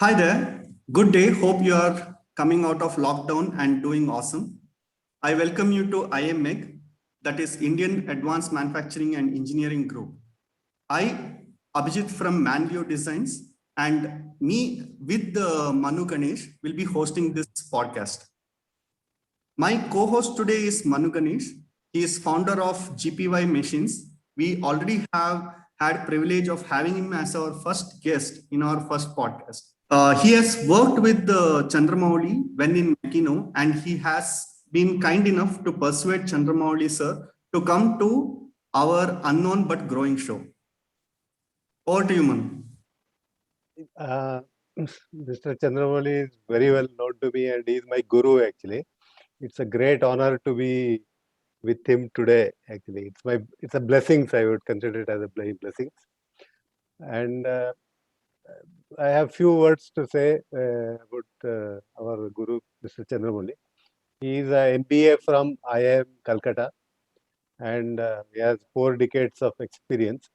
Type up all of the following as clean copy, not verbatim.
Hi there. Good day. Hope you are coming out of lockdown and doing awesome. I welcome you to IMEG, that is Indian Advanced Manufacturing and Engineering Group. I, Abhijit from Manview Designs, and me with Manu Ganesh will be hosting this podcast. My co-host today is Manu Ganesh. He is founder of GPY Machines. We already have had privilege of having him as our first guest in our first podcast. He has worked with Chandramouli when in Makino, and he has been kind enough to persuade Chandramouli sir to come to our unknown but growing show. Over to you, Manu. Mr. Chandramouli is very well known to me and he is my guru actually. It's a great honor to be with him today actually. It's a blessings, I would consider it as a blessings. And I have few words to say about our guru, Mr. Chandramouli. He is a MBA from IIM Calcutta and he has 4 decades of experience.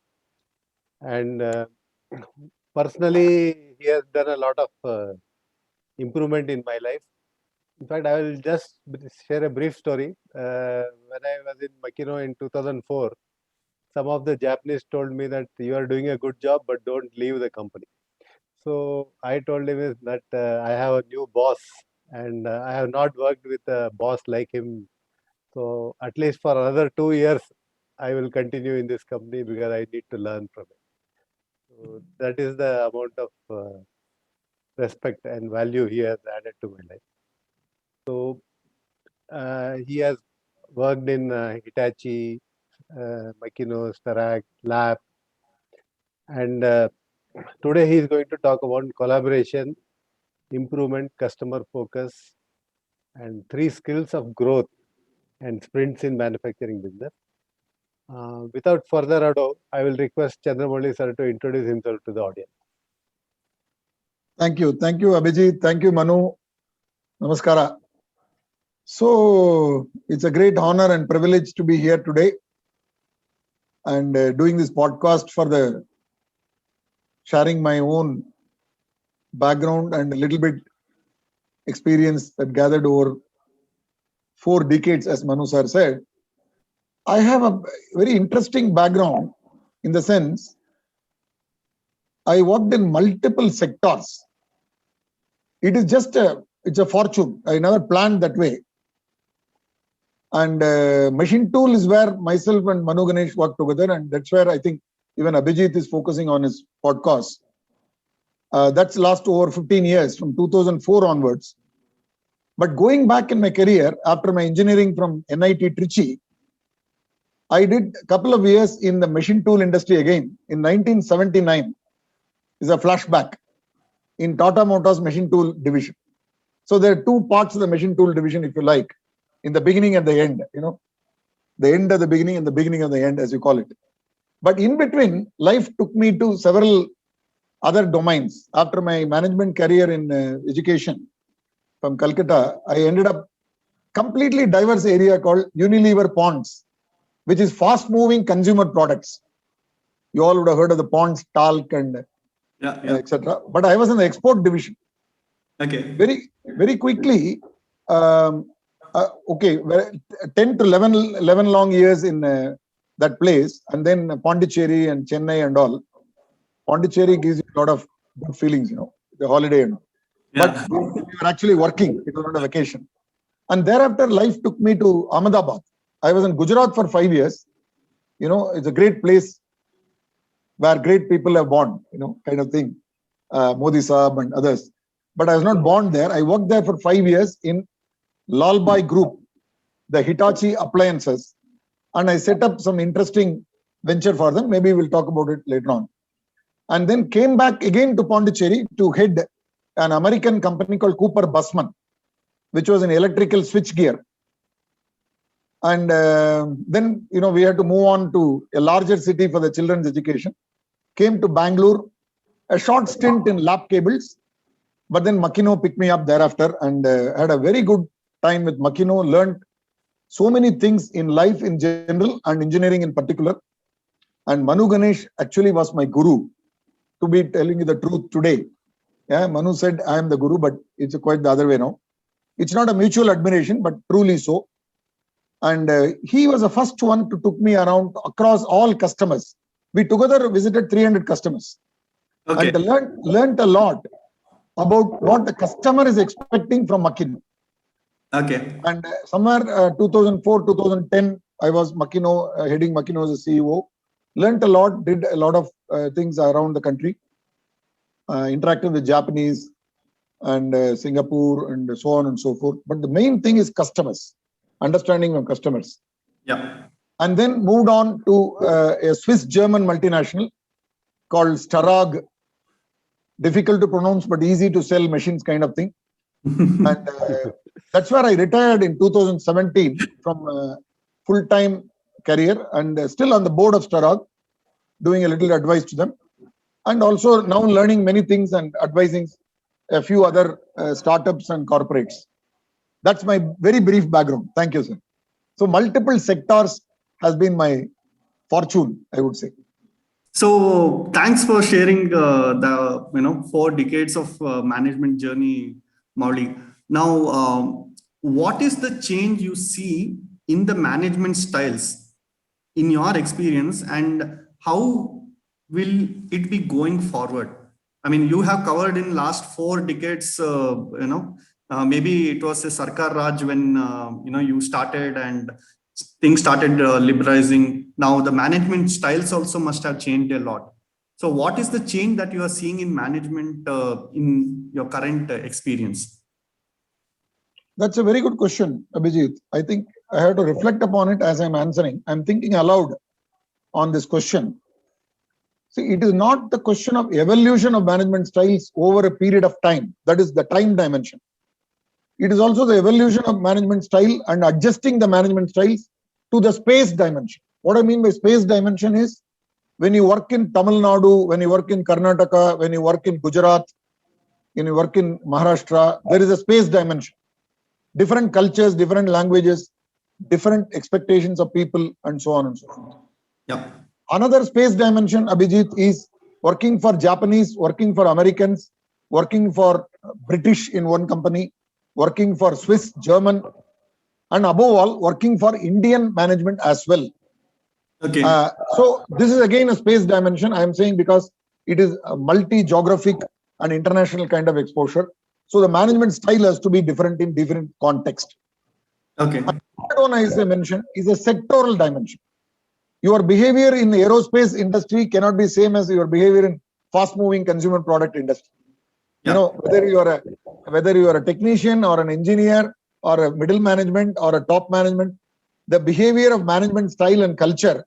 And personally, he has done a lot of improvement in my life. In fact, I will just share a brief story. When I was in Makino in 2004, some of the Japanese told me that you are doing a good job, but don't leave the company. So I told him that I have a new boss and I have not worked with a boss like him. So at least for another 2 years, I will continue in this company because I need to learn from it. So that is the amount of respect and value he has added to my life. So he has worked in Hitachi, Makino, Starrag, Lab, and today he is going to talk about collaboration, improvement, customer focus, and 3 skills of growth and sprints in manufacturing business. Without further ado, I will request Chandramouli sir to introduce himself to the audience. Thank you, Abhijit. Thank you, Manu. Namaskara. So it's a great honor and privilege to be here today and doing this podcast for the sharing my own background and a little bit experience that gathered over 4 decades, as Manu sir said. I have a very interesting background in the sense I worked in multiple sectors. It is just it's a fortune. I never planned that way. And machine tool is where myself and Manu Ganesh work together, and that's where I think even Abhijit is focusing on his podcast. That's last over 15 years, from 2004 onwards. But going back in my career, after my engineering from NIT Trichy, I did a couple of years in the machine tool industry again. In 1979 is a flashback in Tata Motors machine tool division. So there are 2 parts of the machine tool division, if you like, in the beginning and the end, the end of the beginning and the beginning of the end, as you call it. But in between, life took me to several other domains. After my management career in education from Calcutta, I ended up completely diverse area called Unilever Ponds, which is fast moving consumer products. You all would have heard of the Ponds, talc and etc. But I was in the export division. Okay. Very quickly, 10 to 11 long years in that place, and then Pondicherry and Chennai and all. Pondicherry gives you a lot of good feelings, the holiday. But we were actually working. It was not a vacation. And thereafter, life took me to Ahmedabad. I was in Gujarat for 5 years. It's a great place where great people have born, kind of thing. Modi Saab and others. But I was not born there. I worked there for 5 years in Lalbhai Group, the Hitachi appliances. And I set up some interesting venture for them. Maybe we'll talk about it later on. And then came back again to Pondicherry to head an American company called Cooper Busman, which was an electrical switchgear. And then, we had to move on to a larger city for the children's education. Came to Bangalore, a short stint in lap cables. But then Makino picked me up thereafter and had a very good time with Makino, learned so many things in life in general and engineering in particular. And Manu Ganesh actually was my guru, to be telling you the truth today. Yeah, Manu said I am the guru, but it's quite the other way now. It's not a mutual admiration, but truly so. And he was the first one to took me around across all customers. We together visited 300 customers Okay. and learned a lot about what the customer is expecting from Makino. Okay. And somewhere 2004, 2010, I was Makino, heading Makino as a CEO. Learned a lot, did a lot of things around the country, interacting with Japanese and Singapore and so on and so forth. But the main thing is customers, understanding of customers. Yeah. And then moved on to a Swiss-German multinational called Starag. Difficult to pronounce, but easy to sell machines kind of thing. And that's where I retired in 2017 from a full-time career and still on the board of Starag, doing a little advice to them. And also now learning many things and advising a few other startups and corporates. That's my very brief background. Thank you, sir. So multiple sectors has been my fortune, I would say. So thanks for sharing the 4 decades of management journey, Mauli. Now, what is the change you see in the management styles in your experience, and how will it be going forward? I mean, you have covered in last 4 decades. Maybe it was a Sarkar Raj when you started and things started liberalizing. Now the management styles also must have changed a lot. So what is the change that you are seeing in management in your current experience? That's a very good question, Abhijit. I think I have to reflect upon it as I'm answering. I'm thinking aloud on this question. See, it is not the question of evolution of management styles over a period of time. That is the time dimension. It is also the evolution of management style and adjusting the management styles to the space dimension. What I mean by space dimension is when you work in Tamil Nadu, when you work in Karnataka, when you work in Gujarat, when you work in Maharashtra, there is a space dimension. Different cultures, different languages, different expectations of people, and so on and so forth. Yeah. Another space dimension, Abhijit, is working for Japanese, working for Americans, working for British in one company, working for Swiss, German, and above all, working for Indian management as well. Okay. So this is again a space dimension. I am saying because it is a multi-geographic and international kind of exposure. So the management style has to be different in different context. Okay. And the third one, as I mentioned, is a sectoral dimension. Your behavior in the aerospace industry cannot be same as your behavior in fast-moving consumer product industry. Yeah. You know, whether you are a technician or an engineer or a middle management or a top management, the behavior of management style and culture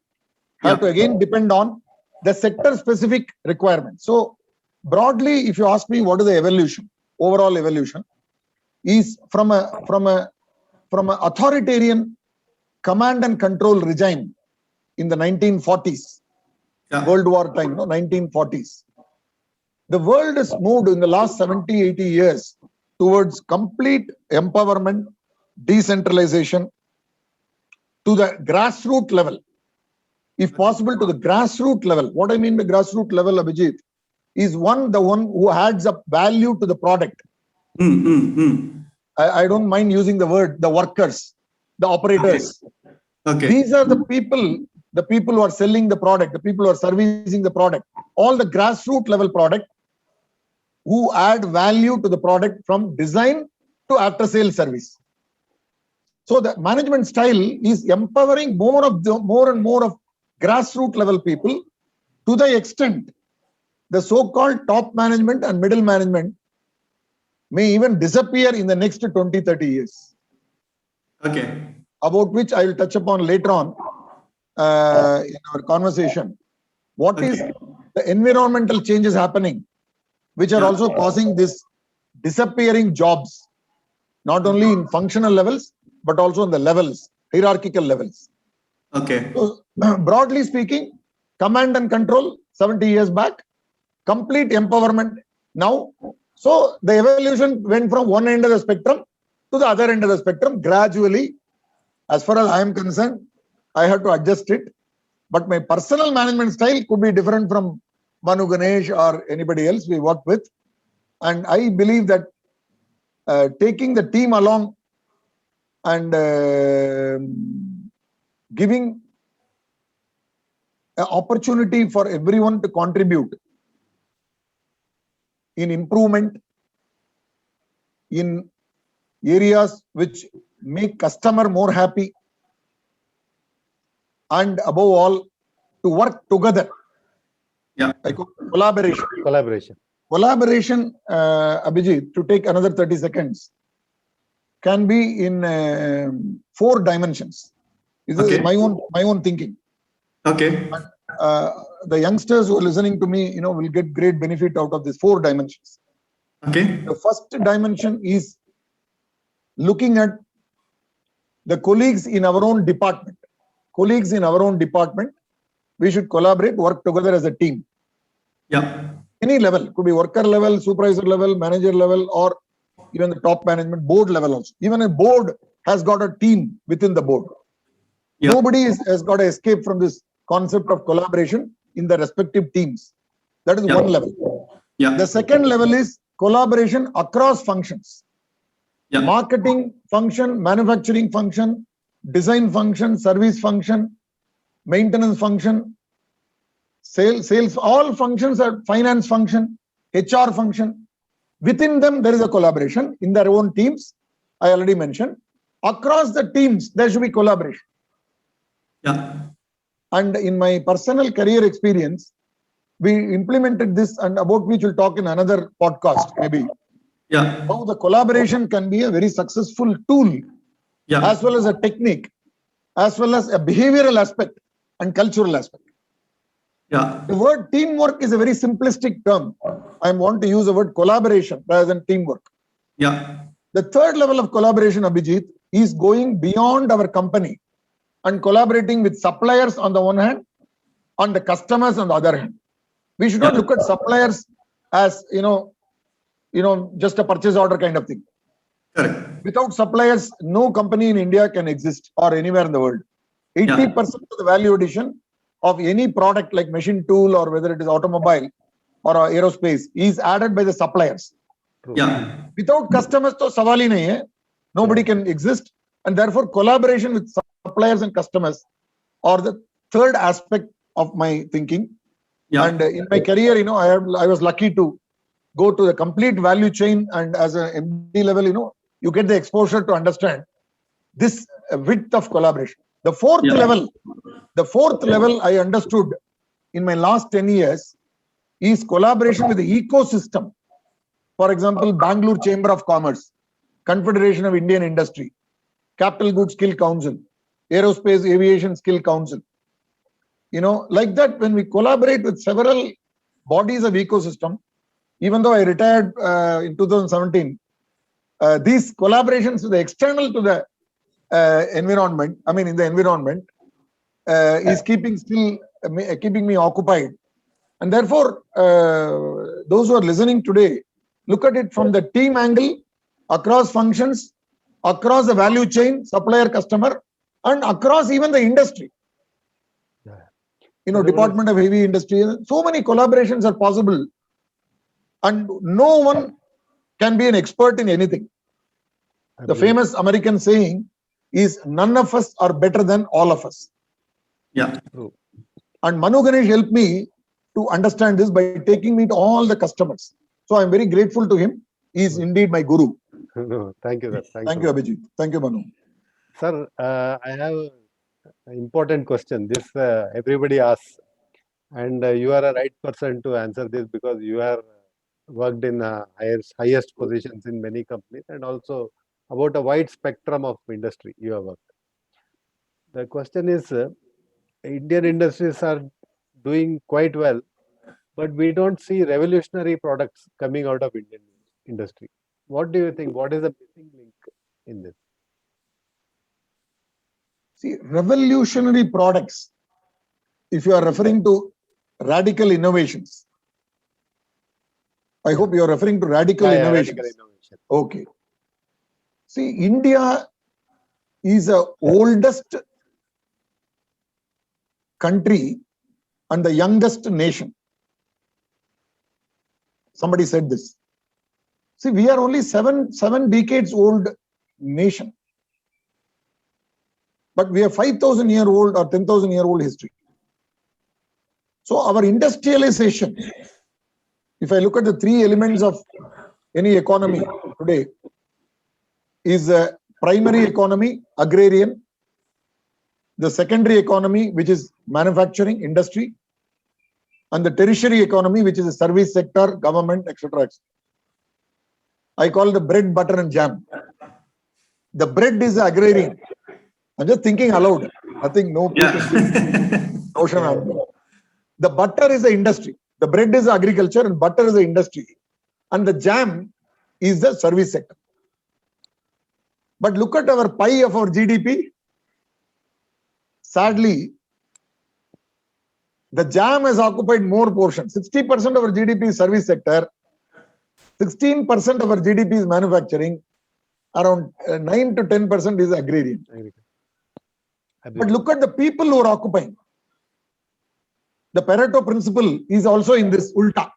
have to again depend on the sector specific requirements. So broadly, if you ask me what is the evolution, overall evolution is from a authoritarian command and control regime in the 1940s, World War time, 1940s. The world has moved in the last 70, 80 years towards complete empowerment, decentralization to the grassroots level. If possible, to the grassroots level. What I mean by grassroots level, Abhijit, is the one who adds up value to the product. I don't mind using the word, the workers, the operators. Okay. These are the people who are selling the product, the people who are servicing the product, all the grassroots level product who add value to the product from design to after sale service. So the management style is empowering more and more of grassroots level people to the extent the so-called top management and middle management may even disappear in the next 20, 30 years. Okay. About which I will touch upon later on in our conversation. What is the environmental changes happening, which are also causing this disappearing jobs, not only in functional levels, but also in the levels, hierarchical levels. Okay. So, broadly speaking, command and control 70 years back, complete empowerment now. So the evolution went from one end of the spectrum to the other end of the spectrum gradually. As far as I am concerned, I have to adjust it. But my personal management style could be different from Manu Ganesh or anybody else we work with. And I believe that taking the team along and giving an opportunity for everyone to contribute in improvement in areas which make customer more happy, and above all, to work together. Yeah. Like collaboration. Collaboration, Abhijit, to take another 30 seconds, can be in 4 dimensions. This is my own thinking. Okay. The youngsters who are listening to me, will get great benefit out of these 4 dimensions. Okay. The first dimension is looking at the colleagues in our own department. Colleagues in our own department, we should collaborate, work together as a team. Yeah. Any level, could be worker level, supervisor level, manager level, or even the top management, board level also. Even a board has got a team within the board. Yeah. Nobody has got to escape from this concept of collaboration in the respective teams. That is one level. Yeah. The second level is collaboration across functions. Yeah. Marketing function, manufacturing function, design function, service function, maintenance function, sales, all functions are finance function, HR function. Within them, there is a collaboration in their own teams. I already mentioned. Across the teams, there should be collaboration. Yeah. And in my personal career experience, we implemented this, and about which we'll talk in another podcast, maybe. Yeah. How the collaboration can be a very successful tool, as well as a technique, as well as a behavioral aspect and cultural aspect. Yeah. The word teamwork is a very simplistic term. I want to use the word collaboration rather than teamwork. Yeah. The third level of collaboration, Abhijit, is going beyond our company and collaborating with suppliers on the one hand, on the customers on the other hand. We should not look at suppliers as, just a purchase order kind of thing. Correct. Without suppliers, no company in India can exist or anywhere in the world. 80% of the value addition of any product like machine tool or whether it is automobile or aerospace is added by the suppliers. Yeah. Without customers, to sawal hi nahi hai. Nobody can exist, and therefore collaboration with suppliers and customers are the third aspect of my thinking. Yeah. And in my career, I was lucky to go to the complete value chain, and as an MD level, you get the exposure to understand this width of collaboration. The fourth level I understood in my last 10 years is collaboration with the ecosystem. For example, Bangalore Chamber of Commerce, Confederation of Indian Industry, Capital Goods Skill Council, Aerospace Aviation Skill Council. Like that, when we collaborate with several bodies of ecosystem, even though I retired in 2017, these collaborations with the external to the environment, in the environment, is keeping me occupied. And therefore, those who are listening today, look at it from the team angle, across functions, across the value chain, supplier, customer, and across even the industry. Department of Heavy Industry, so many collaborations are possible, and no one can be an expert in anything. The famous American saying is, none of us are better than all of us. Yeah. And Manu Ganesh helped me to understand this by taking me to all the customers. So I'm very grateful to him. He is indeed my guru. No, thank you, sir. Thank you, Abhijit. Thank you, Manu. Sir, I have an important question. This everybody asks, and you are a right person to answer this because you have worked in highest positions in many companies, and also about a wide spectrum of industry you have worked. The question is, Indian industries are doing quite well, but we don't see revolutionary products coming out of Indian industry. What do you think? What is the missing link in this? See, revolutionary products, if you are referring to radical innovations, I hope you are referring to radical innovations. Radical innovation. Okay. See, India is the oldest country and the youngest nation. Somebody said this. See, we are only seven decades old nation, but we have 5,000-year-old or 10,000-year-old history. So our industrialization, if I look at the three elements of any economy today, is a primary economy, agrarian, the secondary economy, which is manufacturing, industry, and the tertiary economy, which is the service sector, government, etc. I call the bread, butter, and jam. The bread is agrarian. I'm just thinking aloud. Nothing, no notion. The butter is the industry. The bread is agriculture and butter is the industry. And the jam is the service sector. But look at our pie of our GDP. Sadly, the jam has occupied more portion. 60% of our GDP is service sector. 16% of our GDP is manufacturing. Around 9 to 10% is agrarian. But look at the people who are occupying. The Pareto principle is also in this ulta.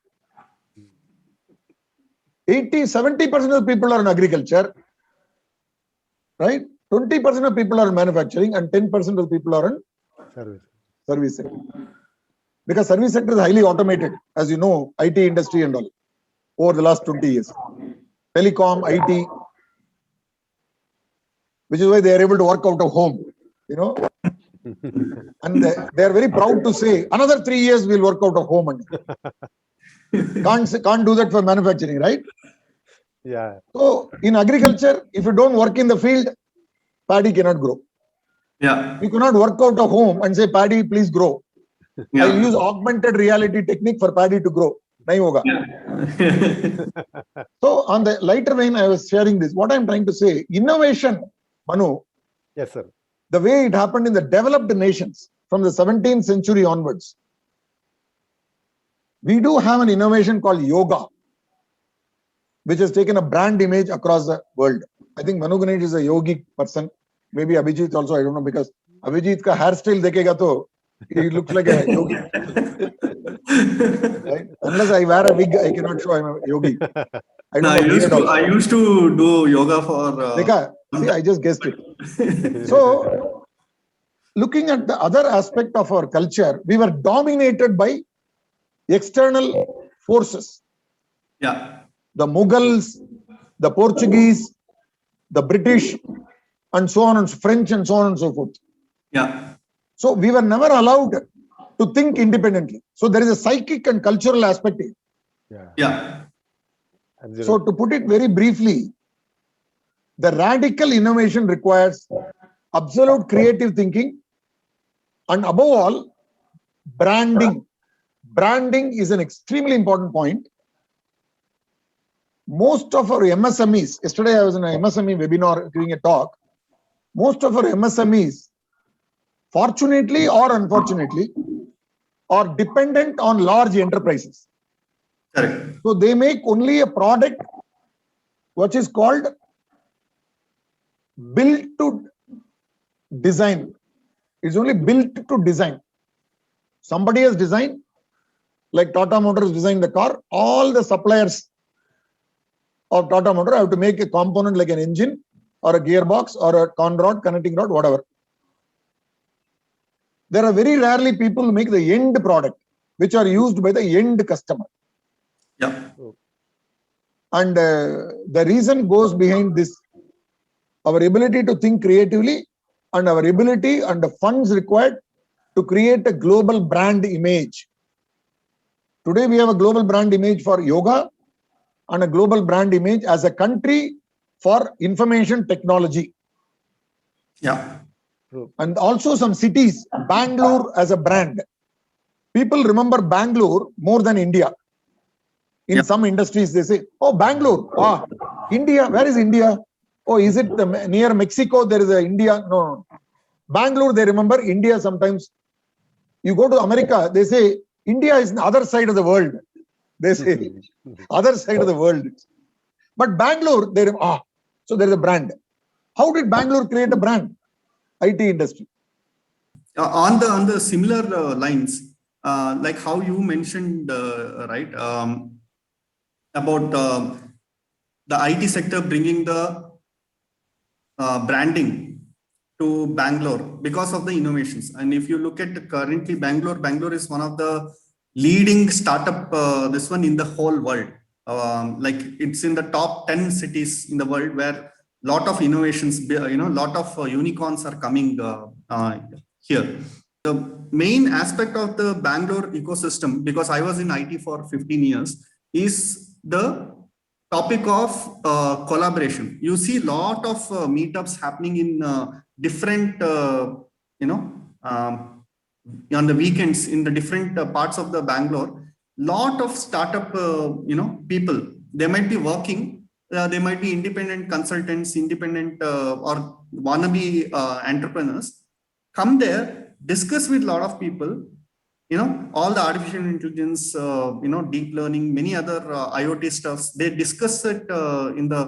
70% of people are in agriculture, right? 20% of people are in manufacturing and 10% of people are in service sector. Because service sector is highly automated, as you know, IT industry and all, over the last 20 years. Telecom, IT, which is why they are able to work out of home, you know. And they are very proud to say, another 3 years we'll work out of home. And can't do that for manufacturing, right? Yeah. So in agriculture, if you don't work in the field, paddy cannot grow. Yeah. You cannot work out of home and say, paddy, please grow. Yeah. I use augmented reality technique for paddy to grow. Nahi hoga. Yeah. So on the lighter vein, I was sharing this. What I'm trying to say, innovation, Manu, Yes, sir. the way it happened in the developed nations from the 17th century onwards, we do have an innovation called yoga, which has taken a brand image across the world. I think Manu Ganesh is a yogic person. Maybe Abhijit also, I don't know, because Abhijit ka hairstyle dekega to, he looks like a yogi. Right? Unless I wear a wig, I cannot show I'm a yogi. I don't No, know. I used to do yoga for. See, I just guessed it. So, looking at the other aspect of our culture, we were dominated by external forces. Yeah. The Mughals, the Portuguese, the British, and so on, and French, and so on and so forth. Yeah. So we were never allowed to think independently. So there is a psychic and cultural aspect here. Yeah. Yeah. Absolutely. So to put it very briefly, the radical innovation requires absolute creative thinking and above all, branding. Branding is an extremely important point. Most of our MSMEs, yesterday I was in an MSME webinar giving a talk, most of our MSMEs, fortunately or unfortunately, are dependent on large enterprises. Correct. So they make only a product which is called built to design. It's only built to design. Somebody has designed, like Tata Motors designed the car, all the suppliers of Tata Motor have to make a component like an engine or a gearbox or a con rod, connecting rod, whatever. There are very rarely people who make the end product, which are used by the end customer. Yeah. And the reason goes behind this, our ability to think creatively and our ability and the funds required to create a global brand image. Today we have a global brand image for yoga and a global brand image as a country for information technology. Yeah. And also some cities, Bangalore as a brand. People remember Bangalore more than India. In some industries, they say, oh, Bangalore, India, where is India? Oh, is it near Mexico? There is a India. No. Bangalore, they remember. India sometimes. You go to America, they say, India is the other side of the world. They say, other side of the world. But Bangalore, so there is a brand. How did Bangalore create a brand? IT industry. On the similar lines, like how you mentioned, right, about the IT sector bringing the branding to Bangalore because of the innovations. And if you look at currently Bangalore is one of the leading startup, this one in the whole world. Like it's in the top 10 cities in the world where lot of innovations, lot of unicorns are coming here. The main aspect of the Bangalore ecosystem, because I was in IT for 15 years, is the topic of collaboration. You see a lot of meetups happening in different, on the weekends in the different parts of the Bangalore. Lot of startup, people, they might be working, they might be independent consultants, independent or wannabe entrepreneurs, come there, discuss with a lot of people, all the artificial intelligence, deep learning, many other IoT stuffs, they discuss it in the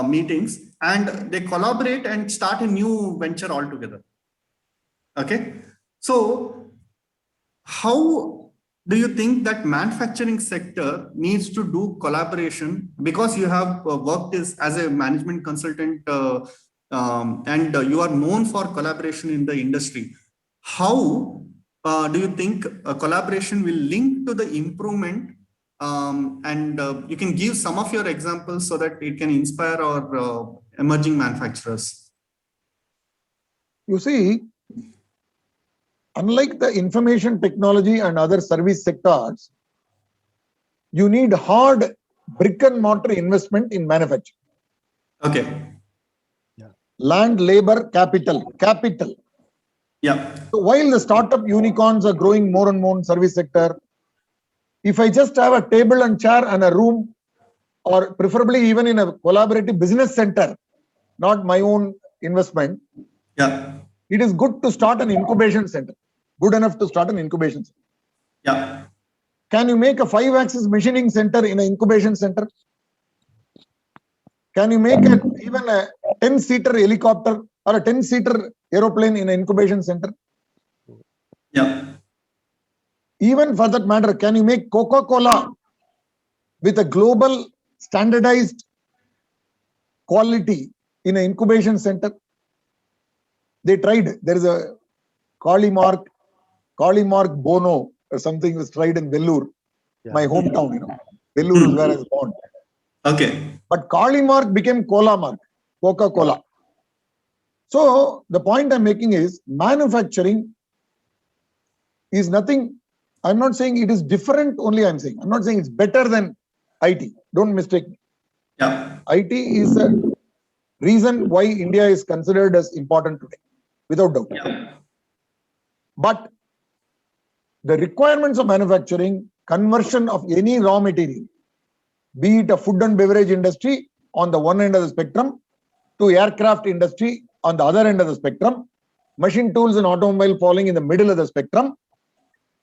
meetings, and they collaborate and start a new venture altogether. Okay. So how do you think that manufacturing sector needs to do collaboration? Because you have worked as a management consultant and you are known for collaboration in the industry. How do you think collaboration will link to the improvement? And you can give some of your examples so that it can inspire our emerging manufacturers. You see, unlike the information technology and other service sectors, you need hard brick and mortar investment in manufacturing. Okay. Land, labor, capital. Yeah. So while the startup unicorns are growing more and more in service sector, if I just have a table and chair and a room, or preferably even in a collaborative business center, not my own investment, Yeah. it is good to start an incubation center. Good enough to start an incubation center. Yeah. Can you make a 5-axis machining center in an incubation center? Can you make even a 10-seater helicopter or a 10-seater aeroplane in an incubation center? Yeah. Even for that matter, can you make Coca-Cola with a global standardized quality in an incubation center? They tried. There is a Kalimark Bono or something was tried in Vellore, my hometown, Vellore is where I was born. Okay. But Kalimark became Cola-Mark, Coca-Cola. So the point I'm making is manufacturing is nothing. I'm not saying it is different only, I'm not saying it's better than IT. Don't mistake me. Yeah. IT is a reason why India is considered as important today, without doubt. Yeah. But the requirements of manufacturing, conversion of any raw material, be it a food and beverage industry on the one end of the spectrum, to aircraft industry on the other end of the spectrum, machine tools and automobile falling in the middle of the spectrum,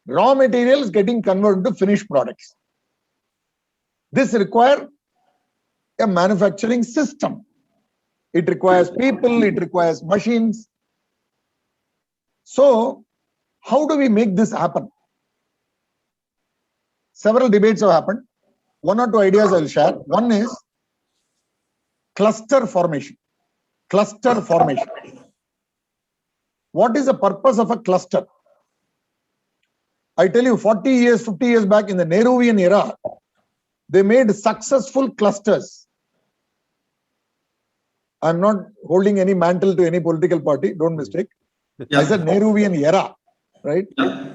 raw materials getting converted to finished products. This requires a manufacturing system. It requires people, it requires machines. So, how do we make this happen? Several debates have happened. One or two ideas I will share. One is cluster formation. Cluster formation. What is the purpose of a cluster? I tell you, 40 years, 50 years back in the Nehruvian era, they made successful clusters. I'm not holding any mantle to any political party, don't mistake. Yeah. I said Nehruvian era, right? Yeah.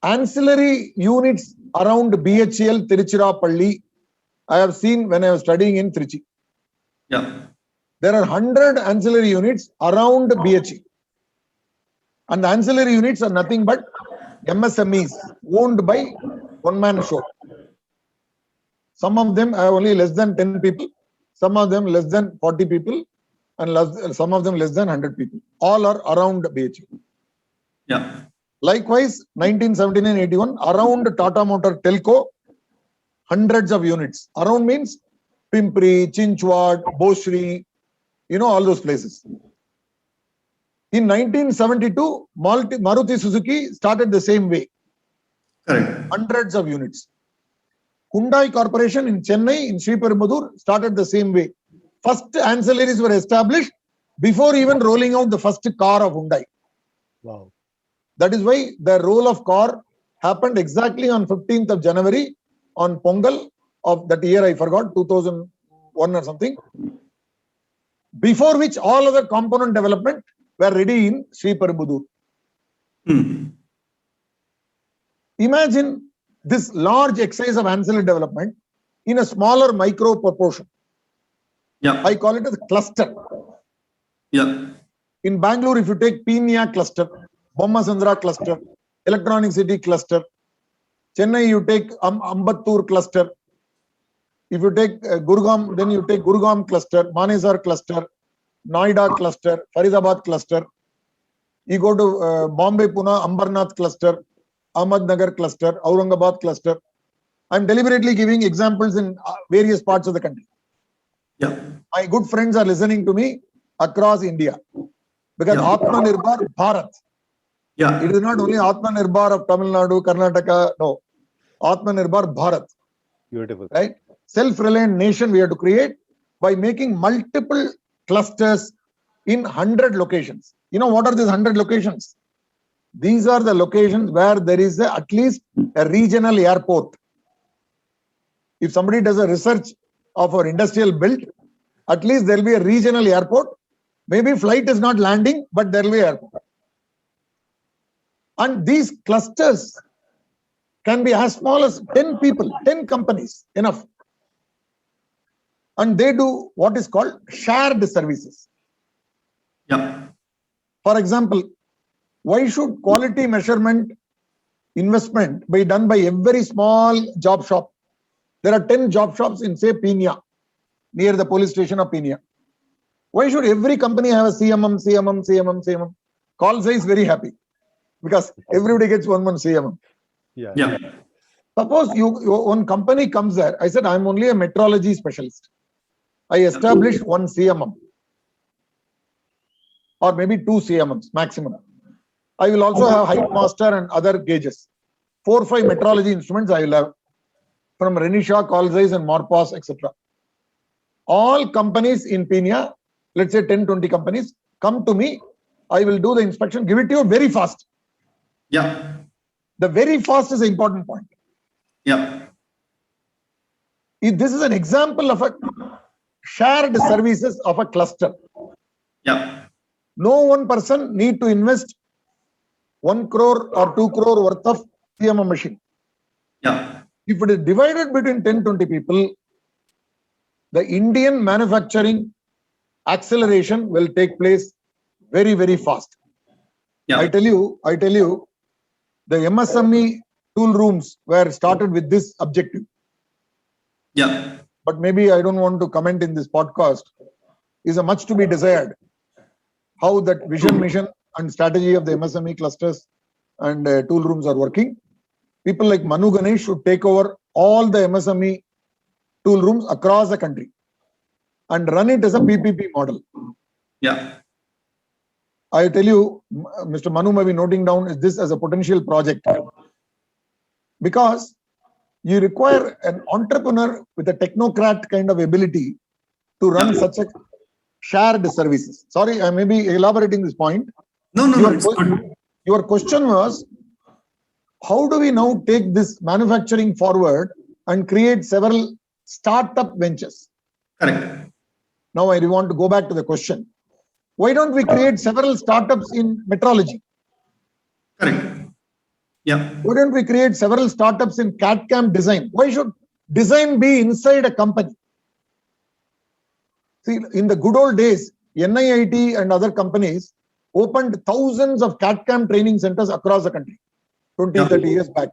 Ancillary units around BHEL, Tiruchirappalli, I have seen when I was studying in Trichy. Yeah. There are 100 ancillary units around BHE. And the ancillary units are nothing but MSMEs owned by one-man show. Some of them are only less than 10 people, some of them less than 40 people, and some of them less than 100 people. All are around BHE. Yeah. Likewise, 1979-81, around Tata Motor Telco, hundreds of units. Around means Pimpri, Chinchwad, Boshri, all those places. In 1972, Maruti Suzuki started the same way. Correct. Hundreds of units. Hyundai Corporation in Chennai, in Sriperumbudur, started the same way. First ancillaries were established before even rolling out the first car of Hyundai. Wow. That is why the roll of car happened exactly on 15th of January on Pongal of that year, I forgot, 2001 or something. Before which all other component development were ready in Sriperumbudur. Imagine this large exercise of ancillary development in a smaller micro proportion. Yeah. I call it as a cluster. Yeah. In Bangalore, if you take Peenya cluster, Bommasandra cluster, Electronic City cluster, Chennai, you take Ambattur cluster. If you take Gurgaon, then you take Gurgaon cluster, Manesar cluster, Noida cluster, Faridabad cluster. You go to Bombay, Pune, Ambernath cluster, Ahmednagar cluster, Aurangabad cluster. I'm deliberately giving examples in various parts of the country. Yeah. My good friends are listening to me across India because Yeah. Atmanirbhar Bharat. Yeah. It is not only Atmanirbhar of Tamil Nadu, Karnataka, no. Atmanirbhar Bharat, Beautiful. right? Self-reliant nation we have to create by making multiple clusters in 100 locations. You know what are these 100 locations? These are the locations where there is at least a regional airport. If somebody does a research of our industrial build, at least there will be a regional airport. Maybe flight is not landing, but there will be airport. And these clusters can be as small as 10 people, 10 companies, enough. And they do what is called shared services. Yeah. For example, why should quality measurement investment be done by every small job shop? There are 10 job shops in, say, Peenya, near the police station of Peenya. Why should every company have a CMM? Call size very happy because everybody gets one CMM. Yeah. Yeah. Suppose one company comes there. I said, I'm only a metrology specialist. I established one CMM or maybe 2 CMMs maximum. I will also have height master and other gauges. 4 or 5 metrology instruments I will have from Renisha, Call size and Morpos, etc. All companies in Peenya, let's say 10-20 companies, come to me. I will do the inspection, give it to you very fast. Yeah. The very fast is an important point. Yeah. This is an example of a shared services of a cluster. Yeah. No one person need to invest 1 crore or 2 crore worth of CMM machine. Yeah. If it is divided between 10-20 people, the Indian manufacturing acceleration will take place very, very fast. Yeah. I tell you, the MSME tool rooms were started with this objective. Yeah. But maybe I don't want to comment in this podcast. Is a much to be desired. How that vision, mission, and strategy of the MSME clusters and tool rooms are working. People like Manu Ganesh should take over all the MSME tool rooms across the country and run it as a PPP model. Yeah. I tell you, Mr. Manu may be noting down this as a potential project because you require an entrepreneur with a technocrat kind of ability to run such a shared services. Sorry, I may be elaborating this point. No, it's good. Your question was, how do we now take this manufacturing forward and create several startup ventures? Correct. Now I want to go back to the question. Why don't we create several startups in metrology? Correct. Yeah. Why don't we create several startups in CAD/CAM design? Why should design be inside a company? See, in the good old days, NIIT and other companies opened thousands of CAD/CAM training centers across the country 20-30 years back.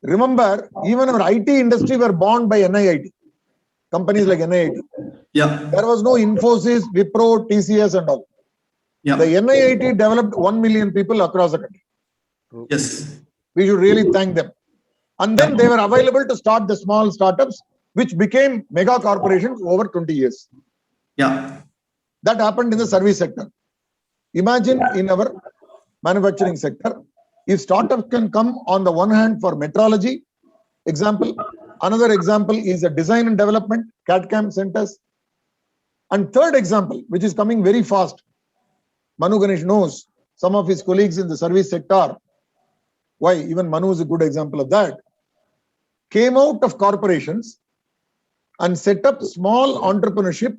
Remember, even our IT industry were born by NIIT, companies like NIIT. Yeah. There was no Infosys, Wipro, TCS and all. Yeah. The NIIT developed 1 million people across the country. Yes. We should really thank them. And then they were available to start the small startups, which became mega corporations over 20 years. Yeah. That happened in the service sector. Imagine in our manufacturing sector, if startups can come on the one hand for metrology, example, Another example is a design and development, CAD/CAM centers. And third example, which is coming very fast, Manu Ganesh knows some of his colleagues in the service sector. Why? Even Manu is a good example of that. Came out of corporations and set up small entrepreneurship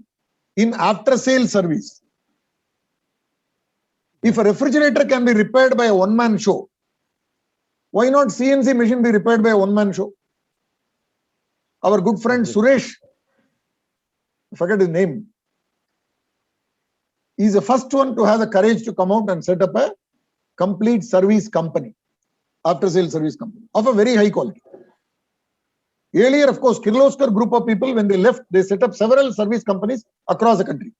in after-sale service. If a refrigerator can be repaired by a one-man show, why not CNC machine be repaired by a one-man show? Our good friend Suresh, I forget his name, he's the first one to have the courage to come out and set up a complete service company, after-sale service company of a very high quality. Earlier, of course, Kirloskar group of people, when they left, they set up several service companies across the country.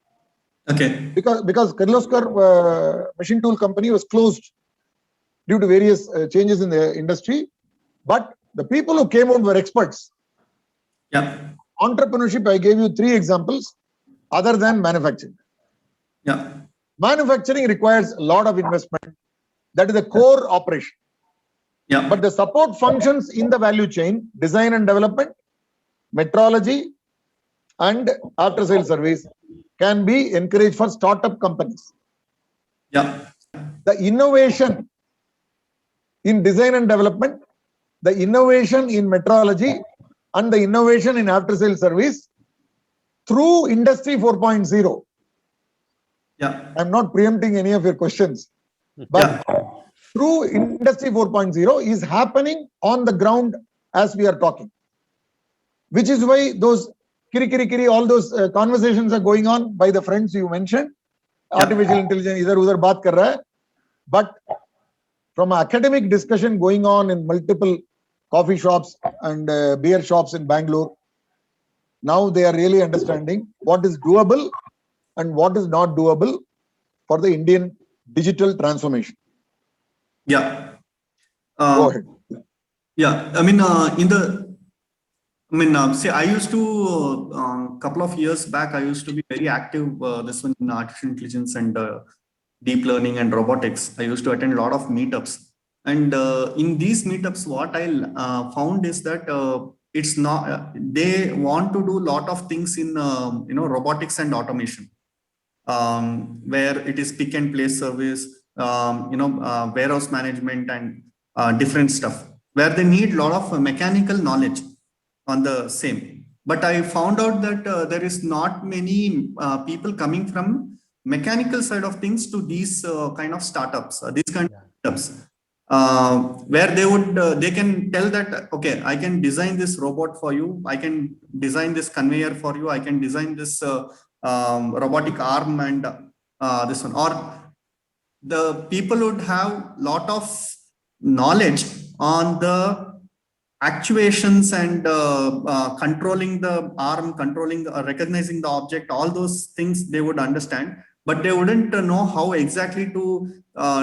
Okay. Because Kirloskar machine tool company was closed due to various changes in the industry. But the people who came out were experts. Yeah. Entrepreneurship, I gave you 3 examples other than manufacturing. Yeah. Manufacturing requires a lot of investment. That is the core operation. Yeah. But the support functions in the value chain, design and development, metrology, and after-sale service can be encouraged for startup companies. Yeah. The innovation in design and development, the innovation in metrology, and the innovation in after-sale service through Industry 4.0. Yeah. I'm not preempting any of your questions, but through Industry 4.0 is happening on the ground as we are talking, which is why those kiri, all those conversations are going on by the friends you mentioned. Artificial intelligence, idhar udhar baat kar raha hai. But from academic discussion going on in multiple coffee shops and beer shops in Bangalore, now they are really understanding what is doable and what is not doable for the Indian digital transformation. Yeah. Go ahead. Yeah. Say I used to, couple of years back, I used to be very active, this one in artificial intelligence and deep learning and robotics. I used to attend a lot of meetups. And in these meetups, what I found is that it's not, they want to do a lot of things in, robotics and automation, where it is pick and place service, warehouse management and different stuff, where they need a lot of mechanical knowledge on the same. But I found out that there is not many people coming from mechanical side of things to these kind of startups, these kind of startups, where they can tell that, okay, I can design this robot for you, I can design this conveyor for you, I can design this robotic arm and this one. Or the people would have lot of knowledge on the actuations and controlling the arm, recognizing the object, all those things they would understand, but they wouldn't know how exactly to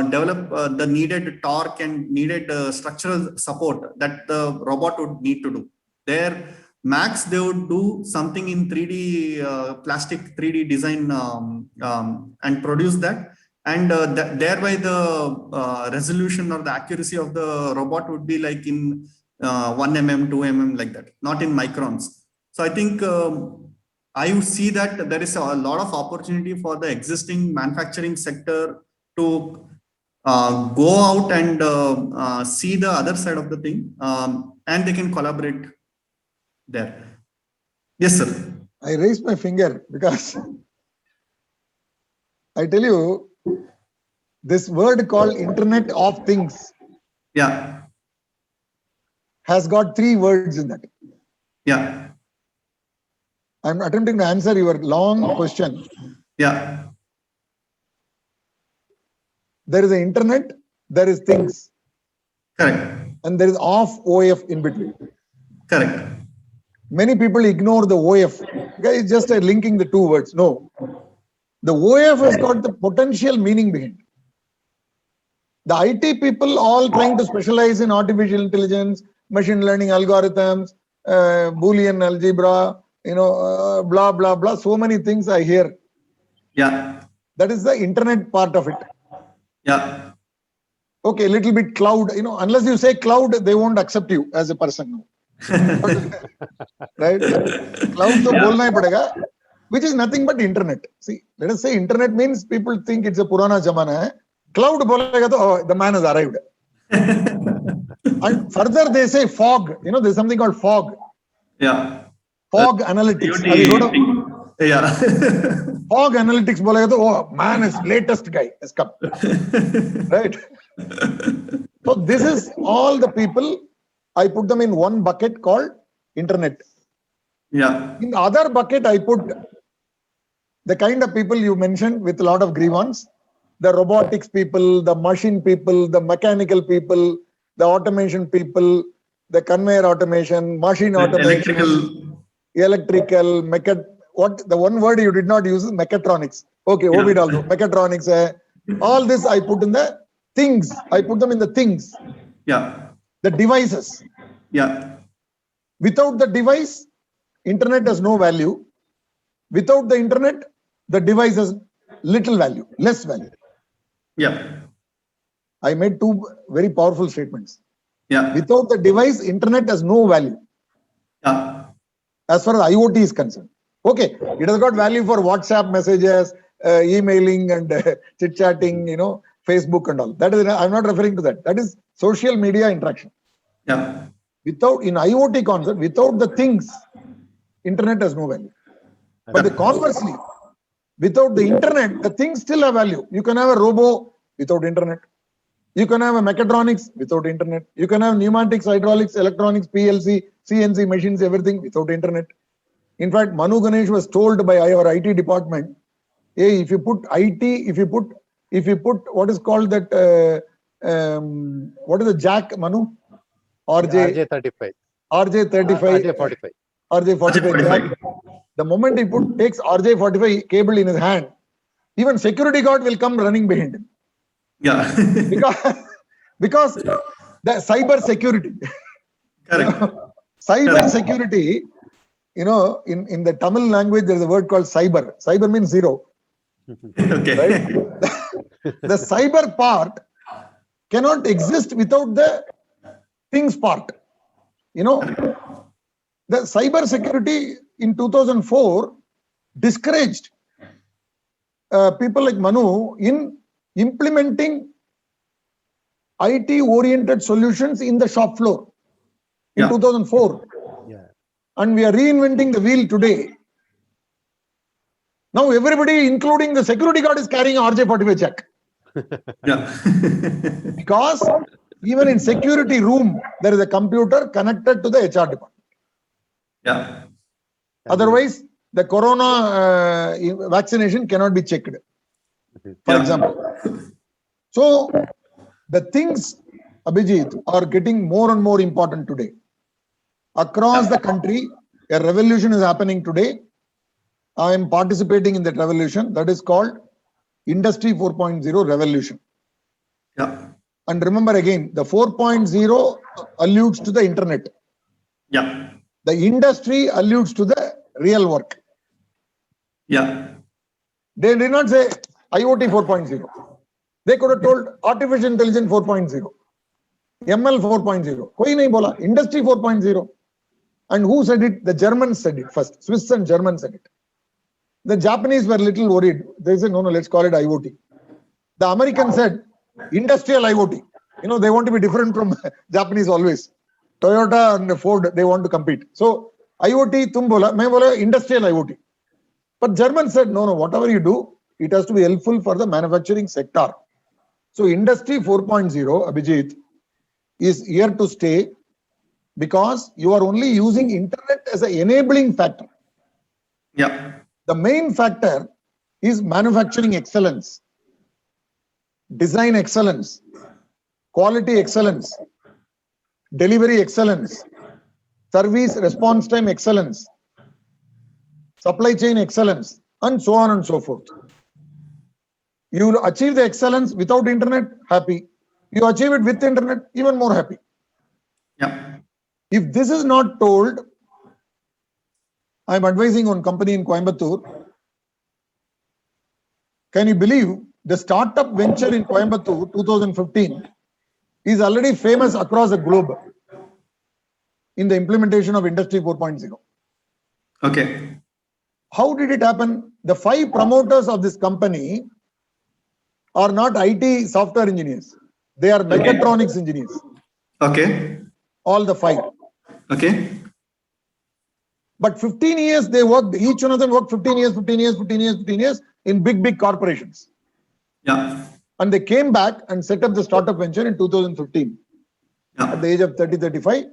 develop the needed torque and needed structural support that the robot would need to do. Their max, they would do something in 3D plastic 3D design and produce that. And thereby the resolution or the accuracy of the robot would be like in 1 mm, 2 mm, like that, not in microns. So I think I see that there is a lot of opportunity for the existing manufacturing sector to go out and see the other side of the thing, and they can collaborate there. Yes, sir. I raised my finger because I tell you, this word called Internet of Things Yeah. has got 3 words in that. Yeah. I'm attempting to answer your long question. Yeah. There is an internet, there is things, Correct. and there is off OF in between. Correct. Many people ignore the OF. Okay, it's just linking the 2 words. No. The OF has got the potential meaning behind. The IT people all trying to specialize in artificial intelligence, machine learning algorithms, Boolean algebra, blah, blah, blah. So many things I hear. Yeah. That is the internet part of it. Yeah. Okay, a little bit cloud, unless you say cloud, they won't accept you as a person. Right? Cloud to bolna hi padega, which is nothing but internet. See, let us say internet means people think it's a Purana Jamana hai. Cloud bolega to, oh, the man has arrived. And further they say fog. You know, there's something called fog. Yeah. Fog analytics. IoT Have you heard of thing. Yeah. fog analytics? Bolega to, oh, man is latest guy has come. Right? So this is all the people. I put them in one bucket called internet. Yeah. In the other bucket, I put the kind of people you mentioned with a lot of grievance, the robotics people, the machine people, the mechanical people, the automation people, the conveyor automation, machine automation, electrical, what the one word you did not use is mechatronics. Okay, Yeah. Ovid also, mechatronics. All this I put in the things. I put them in the things, Yeah. the devices. Yeah. Without the device, internet has no value. Without the internet, the device has little value, less value. Yeah. I made two very powerful statements. Yeah. Without the device, internet has no value Yeah. as far as IoT is concerned. Okay, it has got value for WhatsApp messages, emailing and chit-chatting, you know, Facebook and all. That is, I'm not referring to that. That is social media interaction. Yeah. Without, in IoT concept, without the things, internet has no value. But the conversely, without the internet, the things still have value. You can have a robo without internet. You can have a mechatronics without internet. You can have pneumatics, hydraulics, electronics, PLC, CNC machines, everything without internet. In fact, Manu Ganesh was told by our IT department, hey, if you put IT, if you put what is called that, what is the jack, Manu? RJ35. RJ35. RJ45. RJ45 jack. The moment he takes RJ45 cable in his hand, even security guard will come running behind him. Yeah. because the cyber security. Correct. Cyber security, you know, in the Tamil language, there's a word called cyber. Cyber means zero. Okay. Right? The cyber part cannot exist without the things part. You know, the cyber security in 2004 discouraged people like Manu in implementing IT-oriented solutions in the shop floor in 2004. Yeah. And we are reinventing the wheel today. Now everybody, including the security guard, is carrying a RJ45 check. Yeah. Because even in security room, there is a computer connected to the HR department. Yeah. Otherwise, the corona vaccination cannot be checked, for example. So the things, Abhijit, are getting more and more important today. Across the country, a revolution is happening today. I am participating in that revolution. That is called Industry 4.0 revolution. Yeah. And remember again, the 4.0 alludes to the internet. Yeah. The industry alludes to the real work. Yeah. They did not say IoT 4.0. They could have told artificial intelligence 4.0, ML 4.0. Koi nahi bola. Industry 4.0. And who said it? The Germans said it first. Swiss and Germans said it. The Japanese were a little worried. They said, no, let's call it IoT. The Americans said industrial IoT. You know, they want to be different from Japanese always. Toyota and Ford, they want to compete. So IoT, tum bola, main bola industrial IoT. But Germans said, no, whatever you do, it has to be helpful for the manufacturing sector. So Industry 4.0, Abhijit, is here to stay because you are only using internet as an enabling factor. Yeah. The main factor is manufacturing excellence, design excellence, quality excellence, delivery excellence, service response time excellence, supply chain excellence, and so on and so forth. You will achieve the excellence without internet, happy. You achieve it with internet, even more happy. Yeah. If this is not told, I'm advising one company in Coimbatore. Can you believe the startup venture in Coimbatore 2015 is already famous across the globe. in the implementation of Industry 4.0. Okay. How did it happen? The 5 promoters of this company are not IT software engineers. They are mechatronics engineers. Okay. All the 5. Okay. But 15 years they worked, each one of them worked 15 years in big corporations. Yeah. And they came back and set up the startup venture in 2015 at the age of 35,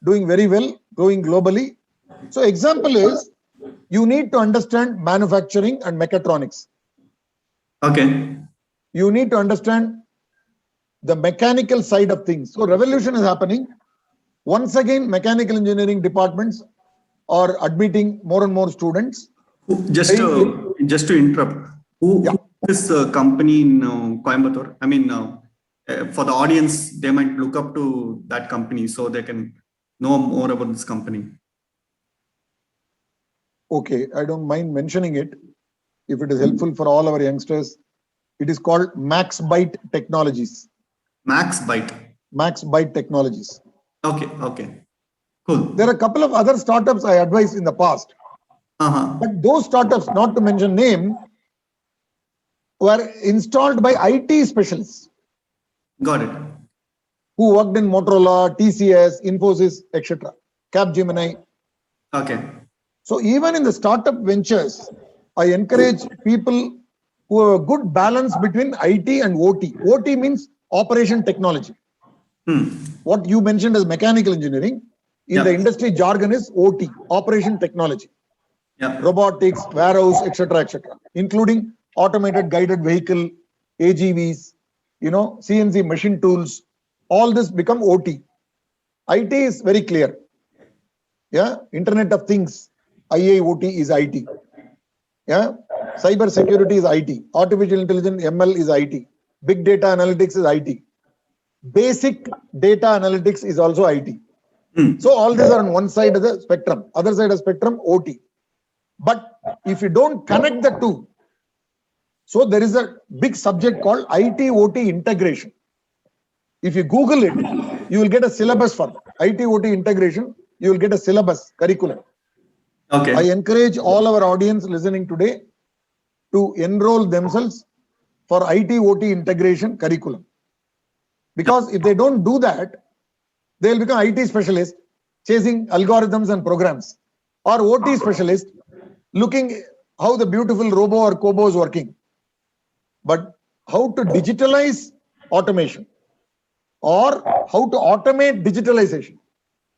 doing very well, growing globally. So example is, you need to understand manufacturing and mechatronics. Okay. You need to understand the mechanical side of things. So revolution is happening. Once again, mechanical engineering departments are admitting more and more students. Just to interrupt, who is this company in Coimbatore? I mean, for the audience, they might look up to that company so they can know more about this company. Okay, I don't mind mentioning it if it is helpful for all our youngsters. It is called MaxByte Technologies. MaxByte. MaxByte Technologies. Okay. Okay. Cool. There are a couple of other startups I advised in the past. But those startups, not to mention name, were installed by IT specialists. Got it. Who worked in Motorola, TCS, Infosys, etc. Capgemini. Okay. So even in the startup ventures, I encourage people who have a good balance between IT and OT. OT means operation technology. What you mentioned as mechanical engineering, in the industry jargon is OT, operation technology. Robotics, warehouse, etc., including automated guided vehicle, AGVs, CNC machine tools, all this become OT. IT is very clear. Yeah, Internet of Things, IIoT is IT. Yeah, cyber security is IT. Artificial intelligence, ML is IT. Big data analytics is IT. Basic data analytics is also IT. So all these are on one side of the spectrum. Other side of the spectrum, OT. But if you don't connect the two, so there is a big subject called IT-OT integration. If you Google it, you will get a syllabus for that. IT-OT integration, you will get a syllabus, curriculum. Okay. I encourage all our audience listening today to enroll themselves for IT-OT integration curriculum. Because if they don't do that, they will become IT specialist chasing algorithms and programs, or OT specialist looking how the beautiful robo or Kobo is working. But how to digitalize automation or how to automate digitalization.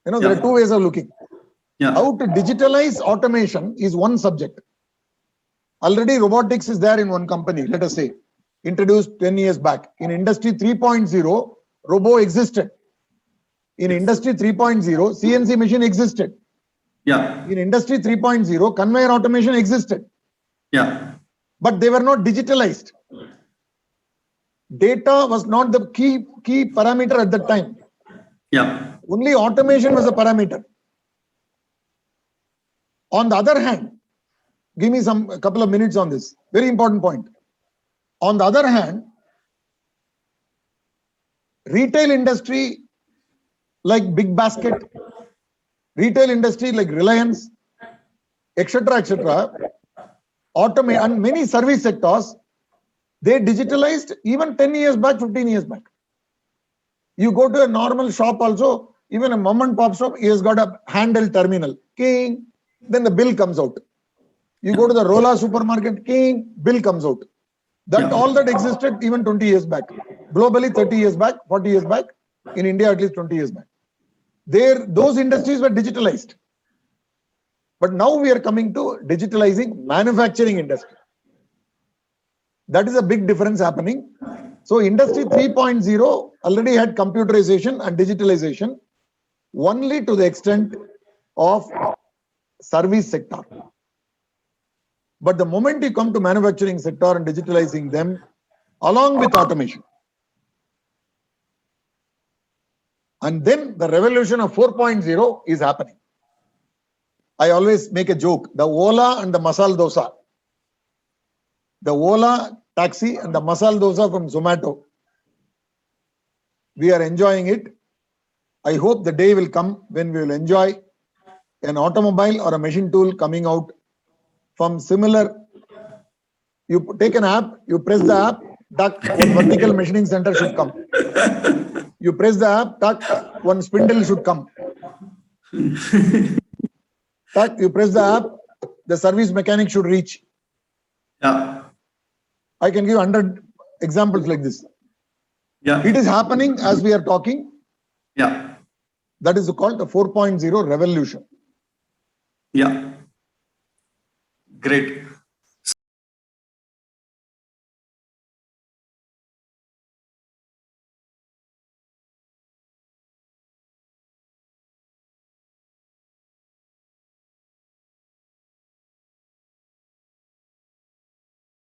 There are two ways of looking. How to digitalize automation is one subject. Already robotics is there in one company, let us say, introduced 10 years back. In Industry 3.0, robo existed. In Industry 3.0, CNC machine existed. In Industry 3.0, conveyor automation existed. But they were not digitalized. Data was not the key parameter at that time. Only automation was a parameter. On the other hand, give me a couple of minutes on this. Very important point. On the other hand, retail industry like Big Basket, retail industry like Reliance, etc., automate, and many service sectors, they digitalized even 10 years back, 15 years back. You go to a normal shop also, even a mom and pop shop, he has got a handheld terminal. King, then the bill comes out. You go to the Rola supermarket, king, bill comes out. That all that existed even 20 years back. Globally, 30 years back, 40 years back. In India, at least 20 years back. Those industries were digitalized. But now we are coming to digitalizing manufacturing industry. That is a big difference happening. So Industry 3.0 already had computerization and digitalization only to the extent of service sector. But the moment you come to manufacturing sector and digitalizing them along with automation, and then the revolution of 4.0 is happening. I always make a joke, the Ola and the Masala Dosa. The Ola taxi and the Masala Dosa from Zomato. We are enjoying it. I hope the day will come when we will enjoy an automobile or a machine tool coming out from similar. You take an app, you press the app, duck, one vertical machining center should come. You press the app, duck, one spindle should come. Duck, you press the app, the service mechanic should reach. Yeah. I can give 100 examples like this. Yeah. It is happening as we are talking. Yeah. That is called the 4.0 revolution. Yeah. Great.